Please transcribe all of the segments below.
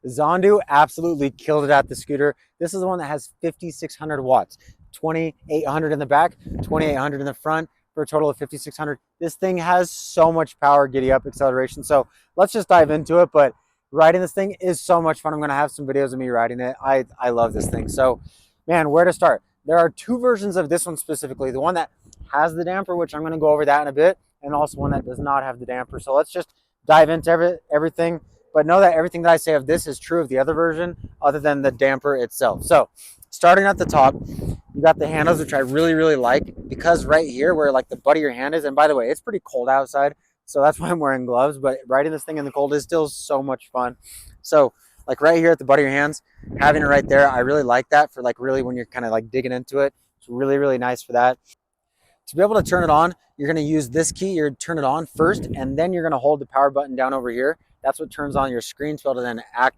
Zondu absolutely killed it at the scooter. This is the one that has 5,600 watts, 2,800 in the back, 2,800 in the front, for a total of 5,600. This thing has so much power, giddy up acceleration. So let's just dive into it. But riding this thing is so much fun. I'm going to have some videos of me riding it. I love this thing. So, man, where to start? There are two versions of this one specifically. The one that has the damper, which I'm going to go over that in a bit, and also one that does not have the damper. So let's just dive into everything. But know that everything that I say of this is true of the other version, other than the damper itself. So starting at the top, you got the handles, which I really, really like, because right here where like the butt of your hand is, and by the way, it's pretty cold outside, so that's why I'm wearing gloves, but riding this thing in the cold is still so much fun. So like right here at the butt of your hands, having it right there, I really like that for like really when you're kind of like digging into it. It's really, really nice for that. To be able to turn it on, you're going to use this key. You're going to turn it on first, and then you're going to hold the power button down over here. That's what turns on your screen to be able to then act,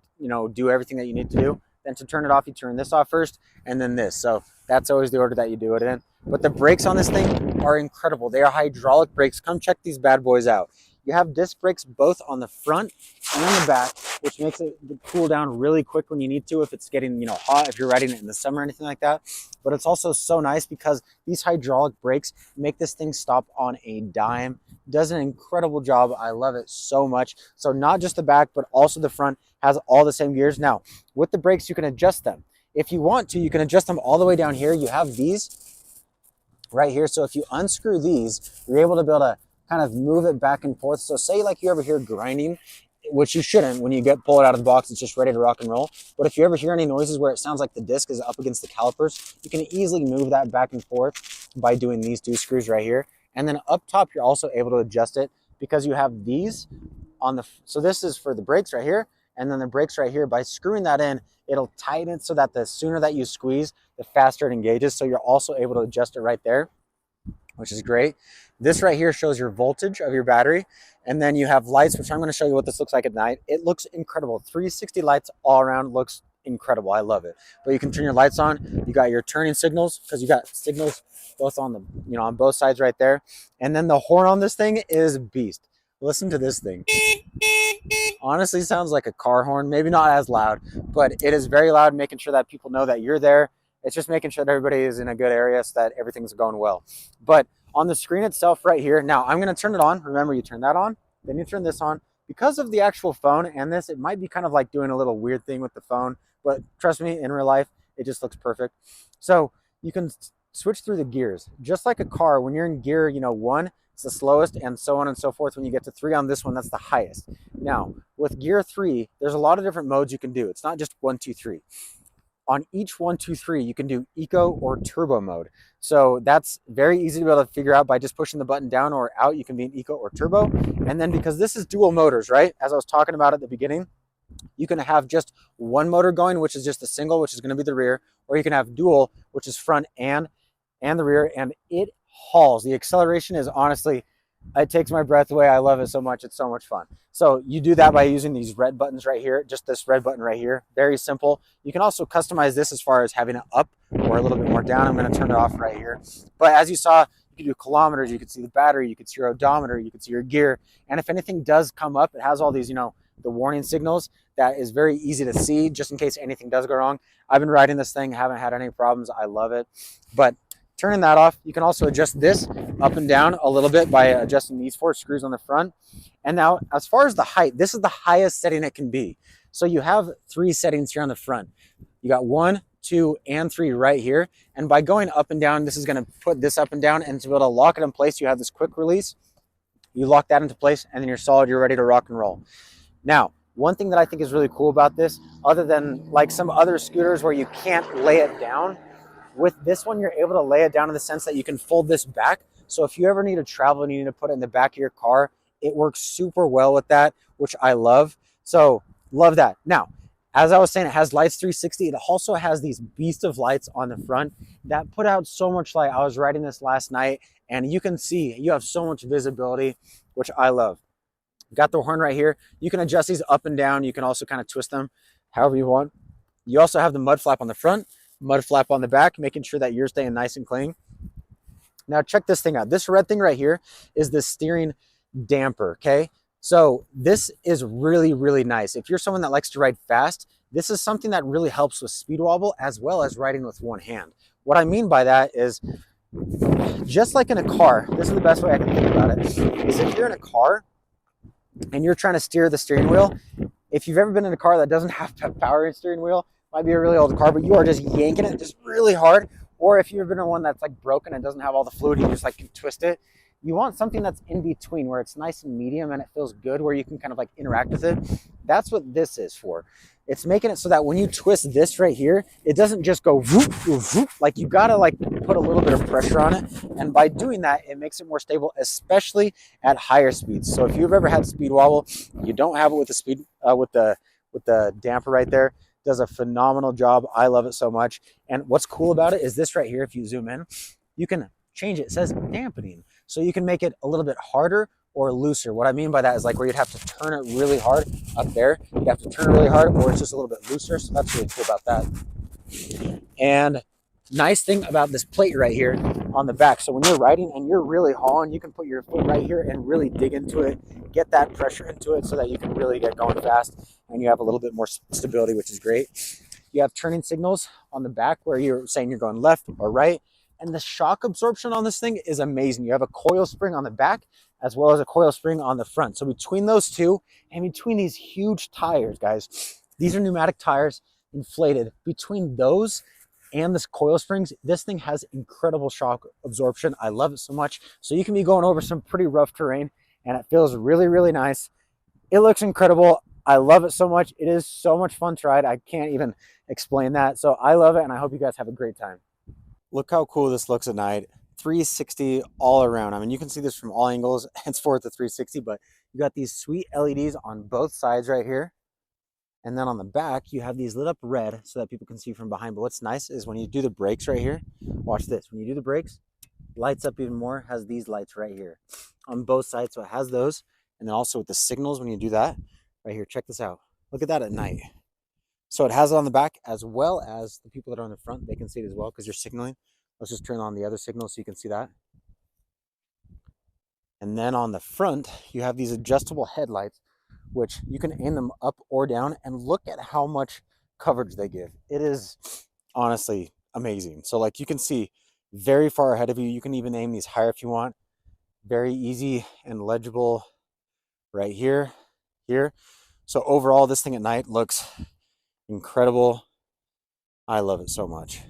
do everything that you need to do. Then to turn it off, you turn this off first, and then this. So that's always the order that you do it in. But the brakes on this thing are incredible. They are hydraulic brakes. Come check these bad boys out. You have disc brakes both on the front and on the back, which makes it cool down really quick when you need to, if it's getting, hot, if you're riding it in the summer or anything like that. But it's also so nice because these hydraulic brakes make this thing stop on a dime. Does an incredible job. I love it so much. So not just the back, but also the front has all the same gears. Now, with the brakes, you can adjust them. If you want to, you can adjust them all the way down here. You have these right here. So if you unscrew these, you're able to be able to kind of move it back and forth. So say like you ever hear grinding, which you shouldn't when you pull it out of the box, it's just ready to rock and roll. But if you ever hear any noises where it sounds like the disc is up against the calipers, you can easily move that back and forth by doing these two screws right here. And then up top, you're also able to adjust it because you have these on the, so this is for the brakes right here. And then the brakes right here, by screwing that in, it'll tighten it so that the sooner that you squeeze, the faster it engages. So you're also able to adjust it right there, which is great. This right here shows your voltage of your battery. And then you have lights, which I'm going to show you what this looks like at night. It looks incredible. 360 lights all around, looks incredible. I love it. But you can turn your lights on. You got your turning signals, because you got signals both on the, on both sides right there. And then the horn on this thing is beast. Listen to this thing. Honestly, sounds like a car horn. Maybe not as loud, but it is very loud, making sure that people know that you're there. It's just making sure that everybody is in a good area so that everything's going well. But on the screen itself right here, now I'm going to turn it on. Remember, you turn that on, then you turn this on. Because of the actual phone and this, it might be kind of like doing a little weird thing with the phone, but trust me, in real life, it just looks perfect. So you can switch through the gears. Just like a car, when you're in gear, 1, it's the slowest, and so on and so forth. When you get to 3 on this one, that's the highest. Now, with gear 3, there's a lot of different modes you can do. It's not just 1, 2, 3. On each 1, 2, 3, you can do eco or turbo mode. So that's very easy to be able to figure out by just pushing the button down or out. You can be in eco or turbo. And then because this is dual motors, right? As I was talking about at the beginning, you can have just one motor going, which is just the single, which is going to be the rear, or you can have dual, which is front and the rear, and it hauls. The acceleration is honestly, it takes my breath away. I love it so much. It's so much fun. So you do that by using these red buttons right here, just this red button right here. Very simple. You can also customize this as far as having it up or a little bit more down. I'm going to turn it off right here. But as you saw, you can do kilometers. You can see the battery. You can see your odometer. You can see your gear. And if anything does come up, it has all these, the warning signals that is very easy to see just in case anything does go wrong. I've been riding this thing. Haven't had any problems. I love it. But turning that off, you can also adjust this up and down a little bit by adjusting these 4 screws on the front. And now, as far as the height, this is the highest setting it can be. So you have 3 settings here on the front. You got 1, 2, and 3 right here. And by going up and down, this is going to put this up and down. And to be able to lock it in place, you have this quick release. You lock that into place, and then you're solid. You're ready to rock and roll. Now, one thing that I think is really cool about this, other than like some other scooters where you can't lay it down, with this one, you're able to lay it down in the sense that you can fold this back. So if you ever need to travel and you need to put it in the back of your car, it works super well with that, which I love. So love that. Now, as I was saying, it has lights 360. It also has these beast of lights on the front that put out so much light. I was riding this last night, and you can see you have so much visibility, which I love. Got the horn right here. You can adjust these up and down. You can also kind of twist them however you want. You also have the mud flap on the front, mud flap on the back, making sure that you're staying nice and clean. Now check this thing out. This red thing right here is the steering damper, okay? So this is really, really nice. If you're someone that likes to ride fast, this is something that really helps with speed wobble as well as riding with one hand. What I mean by that is, just like in a car, this is the best way I can think about it, is if you're in a car and you're trying to steer the steering wheel, if you've ever been in a car that doesn't have power in steering wheel, might be a really old car, but you are just yanking it just really hard. Or if you've been in one that's like broken and doesn't have all the fluid, you just like can twist it. You want something that's in between, where it's nice and medium and it feels good, where you can kind of like interact with it. That's what this is for. It's making it so that when you twist this right here, it doesn't just go whoop, whoop, whoop. Like you gotta like put a little bit of pressure on it. And by doing that, it makes it more stable, especially at higher speeds. So if you've ever had speed wobble, you don't have it with the speed, with the damper right there. Does a phenomenal job. I love it so much. And what's cool about it is this right here. If you zoom in, you can change it. It says dampening. So you can make it a little bit harder or looser. What I mean by that is like where you'd have to turn it really hard up there. You'd have to turn it really hard, or it's just a little bit looser. So that's really cool about that. And nice thing about this plate right here on the back. So when you're riding and you're really hauling, you can put your foot right here and really dig into it, get that pressure into it so that you can really get going fast and you have a little bit more stability, which is great. You have turning signals on the back where you're saying you're going left or right. And the shock absorption on this thing is amazing. You have a coil spring on the back as well as a coil spring on the front. So between those two and between these huge tires, guys, these are pneumatic tires inflated. Between those and this coil springs, this thing has incredible shock absorption. I love it so much. So you can be going over some pretty rough terrain and it feels really, really nice. It looks incredible. I love it so much. It is so much fun to ride. I can't even explain that. So I love it, and I hope you guys have a great time. Look how cool this looks at night. 360 all around. I mean, you can see this from all angles, henceforth the 360, but you got these sweet LEDs on both sides right here. And then on the back, you have these lit up red so that people can see from behind. But what's nice is when you do the brakes right here, watch this. When you do the brakes, lights up even more, has these lights right here on both sides. So it has those. And then also with the signals, when you do that right here, check this out. Look at that at night. So it has it on the back as well as the people that are on the front. They can see it as well because you're signaling. Let's just turn on the other signal so you can see that. And then on the front, you have these adjustable headlights, which you can aim them up or down, and look at how much coverage they give. It is honestly amazing. So like you can see very far ahead of you. You can even aim these higher if you want. Very easy and legible right here, here. So overall, this thing at night looks incredible. I love it so much.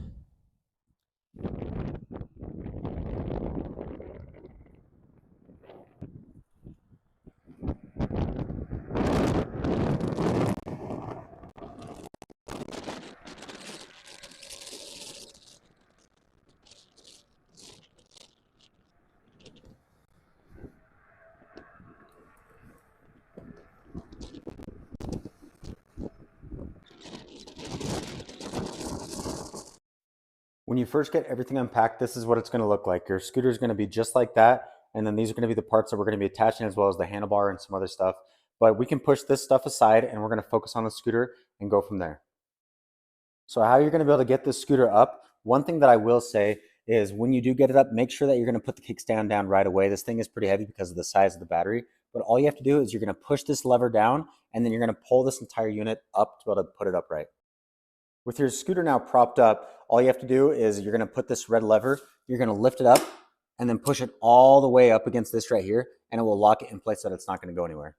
When you first get everything unpacked, this is what it's going to look like. Your scooter is going to be just like that. And then these are going to be the parts that we're going to be attaching, as well as the handlebar and some other stuff. But we can push this stuff aside and we're going to focus on the scooter and go from there. So how you're going to be able to get this scooter up, one thing that I will say is when you do get it up, make sure that you're going to put the kickstand down right away. This thing is pretty heavy because of the size of the battery. But all you have to do is you're going to push this lever down and then you're going to pull this entire unit up to be able to put it upright. With your scooter now propped up, all you have to do is you're going to put this red lever, you're going to lift it up and then push it all the way up against this right here, and it will lock it in place so that it's not going to go anywhere.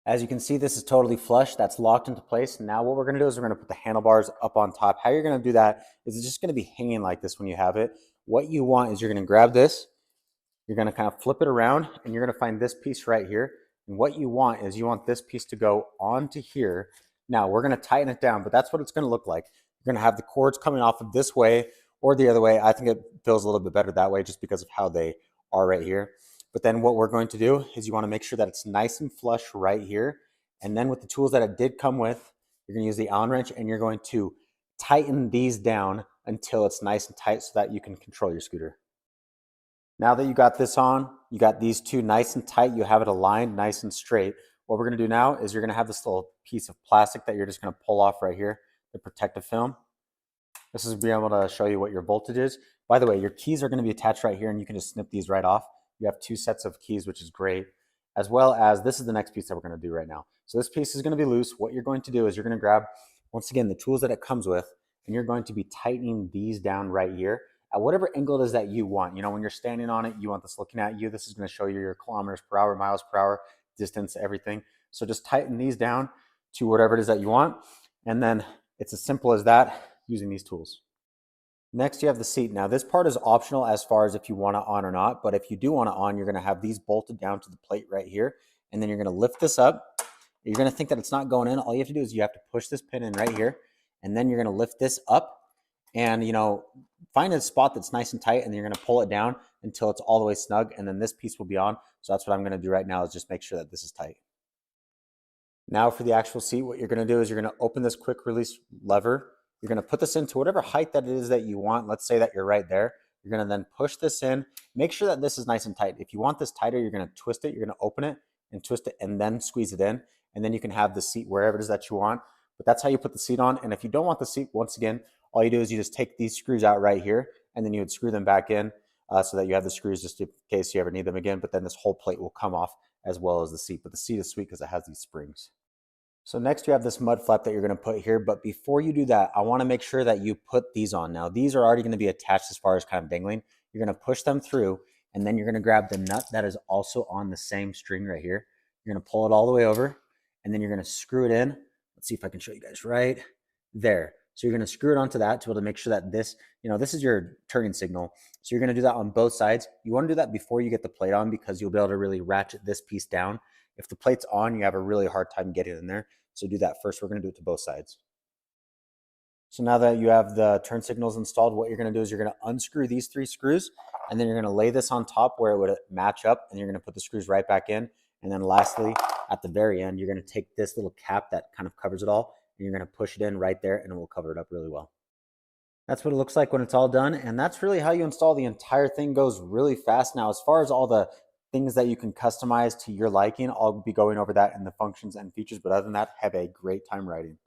As you can see, this is totally flush. That's locked into place. Now what we're going to do is we're going to put the handlebars up on top. How you're going to do that is it's just going to be hanging like this when you have it. What you want is you're going to grab this, you're going to kind of flip it around, and you're going to find this piece right here. And what you want is you want this piece to go onto here. Now we're going to tighten it down, but that's what it's going to look like. You're going to have the cords coming off of this way or the other way. I think it feels a little bit better that way just because of how they are right here. But then what we're going to do is you want to make sure that it's nice and flush right here. And then with the tools that it did come with, you're going to use the Allen wrench and you're going to tighten these down until it's nice and tight so that you can control your scooter. Now that you got this on, you got these two nice and tight, you have it aligned nice and straight. What we're going to do now is you're going to have this little piece of plastic that you're just going to pull off right here, the protective film. This is being able to show you what your voltage is. By the way, your keys are going to be attached right here and you can just snip these right off. You have two sets of keys, which is great. as well as this is the next piece that we're going to do right now. So this piece is going to be loose. What you're going to do is you're going to grab, once again, the tools that it comes with, and you're going to be tightening these down right here at whatever angle it is that you want. You know, when you're standing on it, you want this looking at you. This is going to show you your kilometers per hour, miles per hour, distance, everything. So just tighten these down to whatever it is that you want. And then it's as simple as that using these tools. Next, you have the seat. Now, this part is optional as far as if you want it on or not, but if you do want it on, you're going to have these bolted down to the plate right here, and then you're going to lift this up. You're going to think that it's not going in. All you have to do is you have to push this pin in right here, and then you're going to lift this up and, you know, find a spot that's nice and tight, and then you're going to pull it down until it's all the way snug, and then this piece will be on. So that's what I'm going to do right now, is just make sure that this is tight. Now for the actual seat, what you're going to do is you're going to open this quick release lever. You're going to put this into whatever height that it is that you want. Let's say that you're right there. You're going to then push this in. Make sure that this is nice and tight. If you want this tighter, you're going to twist it. You're going to open it and twist it and then squeeze it in. And then you can have the seat wherever it is that you want. But that's how you put the seat on. And if you don't want the seat, once again, all you do is you just take these screws out right here, and then you would screw them back in so that you have the screws just in case you ever need them again. But then this whole plate will come off as well as the seat. But the seat is sweet because it has these springs. So next you have this mud flap that you're going to put here, but before you do that, I want to make sure that you put these on. Now these are already going to be attached as far as kind of dangling. You're going to push them through, and then you're going to grab the nut that is also on the same string right here. You're going to pull it all the way over, and then you're going to screw it in. Let's see if I can show you guys right there. So you're going to screw it onto that to be able to make sure that this, you know, this is your turning signal. So you're going to do that on both sides. You want to do that before you get the plate on, because you'll be able to really ratchet this piece down. If the plate's on, you have a really hard time getting in there. So do that first. We're going to do it to both sides. So now that you have the turn signals installed, what you're going to do is you're going to unscrew these 3 screws, and then you're going to lay this on top where it would match up, and you're going to put the screws right back in. And then lastly, at the very end, you're going to take this little cap that kind of covers it all, and you're going to push it in right there, and it will cover it up really well. That's what it looks like when it's all done, and that's really how you install the entire thing. Goes really fast. Now, as far as all the things that you can customize to your liking, I'll be going over that in the functions and features, but other than that, have a great time riding.